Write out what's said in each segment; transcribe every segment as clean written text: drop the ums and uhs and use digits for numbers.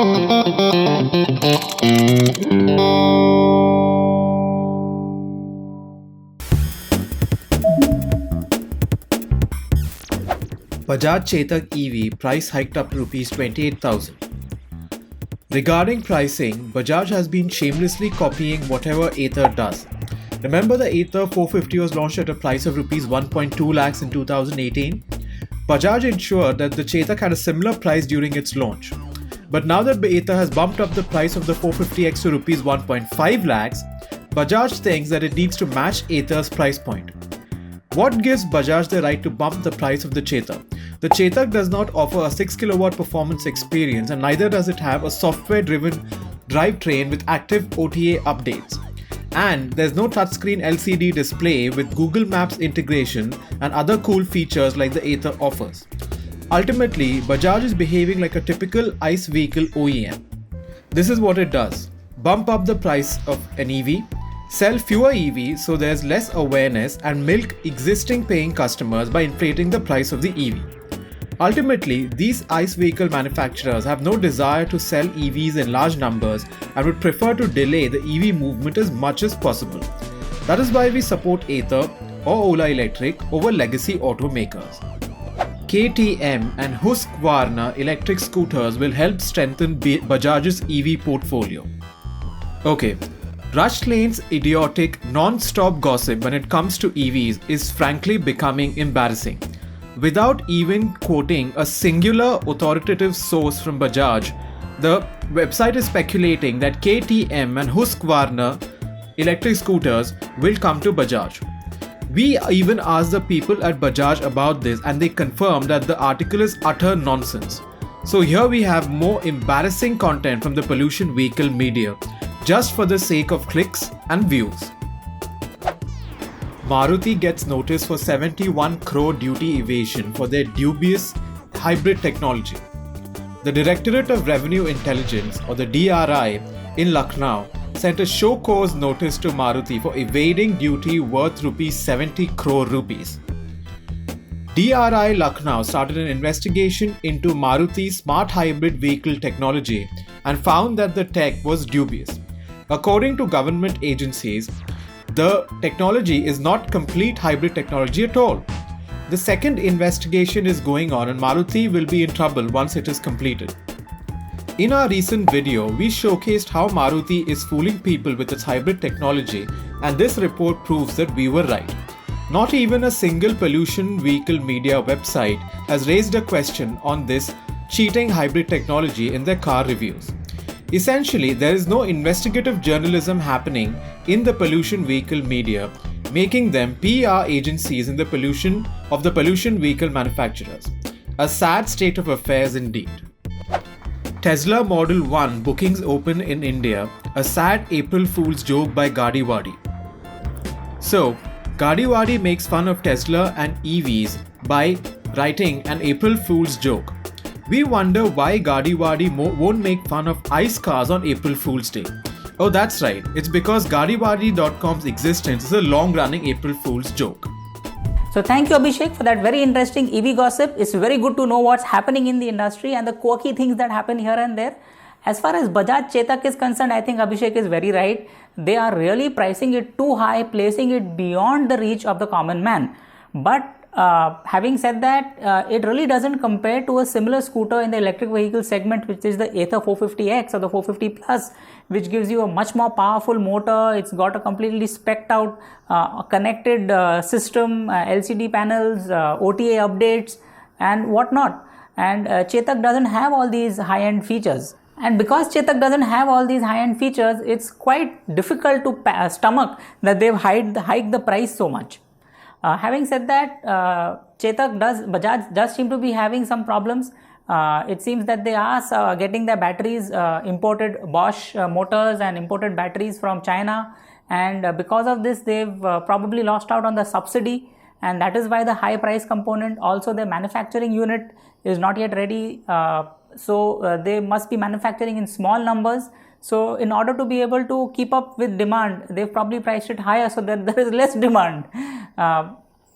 Bajaj Chetak EV price hiked up to Rs 28,000. Regarding pricing, Bajaj has been shamelessly copying whatever Ather does. Remember the Ather 450 was launched at a price of Rs 1.2 lakhs in 2018? Bajaj ensured that the Chetak had a similar price during its launch. But now that Ather has bumped up the price of the 450X to Rs 1.5 lakhs, Bajaj thinks that it needs to match Ather's price point. What gives Bajaj the right to bump the price of the Chetak? The Chetak does not offer a 6kW performance experience, and neither does it have a software-driven drivetrain with active OTA updates. And there's no touchscreen LCD display with Google Maps integration and other cool features like the Ather offers. Ultimately, Bajaj is behaving like a typical ICE vehicle OEM. This is what it does: bump up the price of an EV, sell fewer EVs so there's less awareness, and milk existing paying customers by inflating the price of the EV. Ultimately, these ICE vehicle manufacturers have no desire to sell EVs in large numbers and would prefer to delay the EV movement as much as possible. That is why we support Ather or Ola Electric over legacy automakers. KTM and Husqvarna electric scooters will help strengthen Bajaj's EV portfolio. Okay, Rush Lane's idiotic, non-stop gossip when it comes to EVs is frankly becoming embarrassing. Without even quoting a singular authoritative source from Bajaj, the website is speculating that KTM and Husqvarna electric scooters will come to Bajaj. We even asked the people at Bajaj about this, and they confirmed that the article is utter nonsense. So here we have more embarrassing content from the pollution vehicle media, just for the sake of clicks and views. Maruti gets notice for 71 crore duty evasion for their dubious hybrid technology. The Directorate of Revenue Intelligence, or the DRI, in Lucknow sent a show cause notice to Maruti for evading duty worth rupees 70 crore rupees. DRI Lucknow started an investigation into Maruti's smart hybrid vehicle technology and found that the tech was dubious. According to government agencies, the technology is not complete hybrid technology at all. The second investigation is going on, and Maruti will be in trouble once it is completed. In our recent video, we showcased how Maruti is fooling people with its hybrid technology, and this report proves that we were right. Not even a single pollution vehicle media website has raised a question on this cheating hybrid technology in their car reviews. Essentially, there is no investigative journalism happening in the pollution vehicle media, making them PR agencies in the pollution vehicle manufacturers. A sad state of affairs indeed. Tesla Model 1 bookings open in India, a sad April Fool's joke by Gadiwadi. So, Gadiwadi makes fun of Tesla and EVs by writing an April Fool's joke. We wonder why Gadiwadi won't make fun of ICE cars on April Fool's Day. Oh, that's right, it's because Gadiwadi.com's existence is a long-running April Fool's joke. So thank you, Abhishek, for that very interesting EV gossip. It's very good to know what's happening in the industry and the quirky things that happen here and there. As far as Bajaj Chetak is concerned, I think Abhishek is very right. They are really pricing it too high, placing it beyond the reach of the common man. But having said that, it really doesn't compare to a similar scooter in the electric vehicle segment, which is the Ather 450X or the 450 Plus, which gives you a much more powerful motor. It's got a completely specced out connected system, LCD panels, OTA updates and whatnot. And Chetak doesn't have all these high-end features. And because Chetak doesn't have all these high-end features, it's quite difficult to stomach that they've hiked the price so much. Having said that, Bajaj does seem to be having some problems. It seems that they are getting their batteries imported, Bosch motors and imported batteries from China, and because of this they've probably lost out on the subsidy, and that is why the high price component. Also, their manufacturing unit is not yet ready, so they must be manufacturing in small numbers. So in order to be able to keep up with demand, they've probably priced it higher so that there is less demand.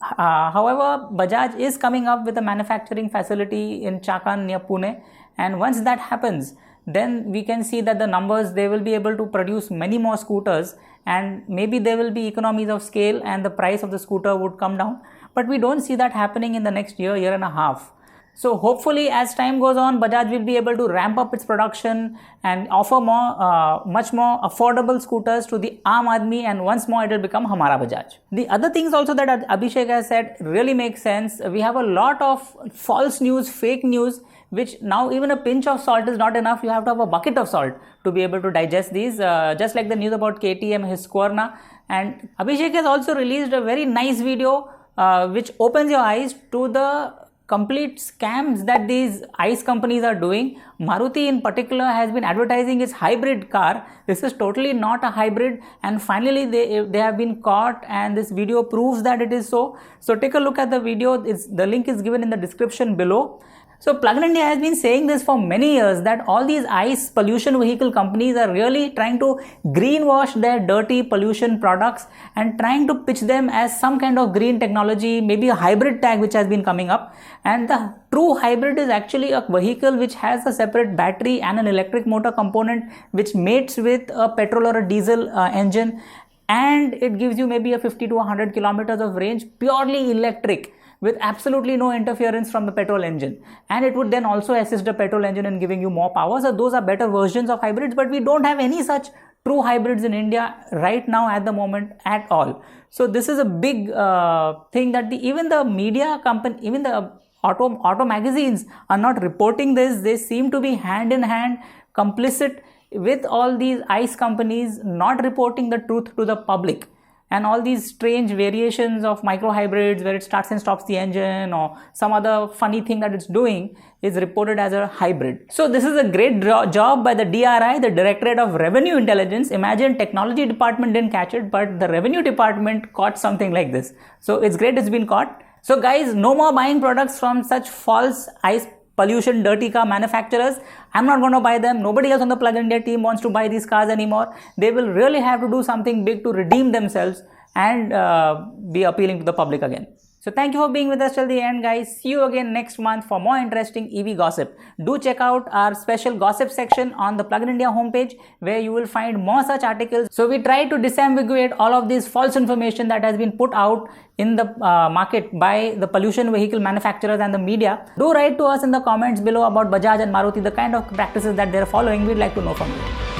However, Bajaj is coming up with a manufacturing facility in Chakan near Pune, and once that happens, then we can see that the numbers, they will be able to produce many more scooters, and maybe there will be economies of scale and the price of the scooter would come down. But we don't see that happening in the next year and a half. So hopefully as time goes on, Bajaj will be able to ramp up its production and offer much more affordable scooters to the Aam Aadmi, and once more it will become Hamara Bajaj. The other things also that Abhishek has said really make sense. We have a lot of false news, fake news, which now even a pinch of salt is not enough. You have to have a bucket of salt to be able to digest these, just like the news about KTM, Husqvarna. And Abhishek has also released a very nice video which opens your eyes to the complete scams that these ICE companies are doing. Maruti in particular has been advertising its hybrid car. This is totally not a hybrid, and finally they have been caught, and this video proves that it is so. So take a look at the video. The link is given in the description below. So Plug in India has been saying this for many years, that all these ICE pollution vehicle companies are really trying to greenwash their dirty pollution products and trying to pitch them as some kind of green technology, maybe a hybrid tag which has been coming up. And the true hybrid is actually a vehicle which has a separate battery and an electric motor component which mates with a petrol or a diesel engine, and it gives you maybe a 50 to 100 kilometers of range, purely electric, with absolutely no interference from the petrol engine, and it would then also assist the petrol engine in giving you more power. So those are better versions of hybrids, but we don't have any such true hybrids in India right now at the moment at all. So this is a big thing that even the media company, even the auto magazines are not reporting this. They seem to be hand in hand complicit with all these ICE companies not reporting the truth to the public. And all these strange variations of micro hybrids where it starts and stops the engine, or some other funny thing that it's doing, is reported as a hybrid. So this is a great job by the DRI, the Directorate of Revenue Intelligence. Imagine technology department didn't catch it, but the revenue department caught something like this. So it's great it's been caught. So guys, no more buying products from such false ICE pollution dirty car manufacturers. I'm not going to buy them. Nobody else on the Plug in India team wants to buy these cars anymore. They will really have to do something big to redeem themselves and be appealing to the public again. So thank you for being with us till the end, guys. See you again next month for more interesting EV gossip. Do check out our special gossip section on the Plug in India homepage, where you will find more such articles. So we try to disambiguate all of this false information that has been put out in the market by the pollution vehicle manufacturers and the media. Do write to us in the comments below about Bajaj and Maruti, the kind of practices that they're following. We'd like to know from you.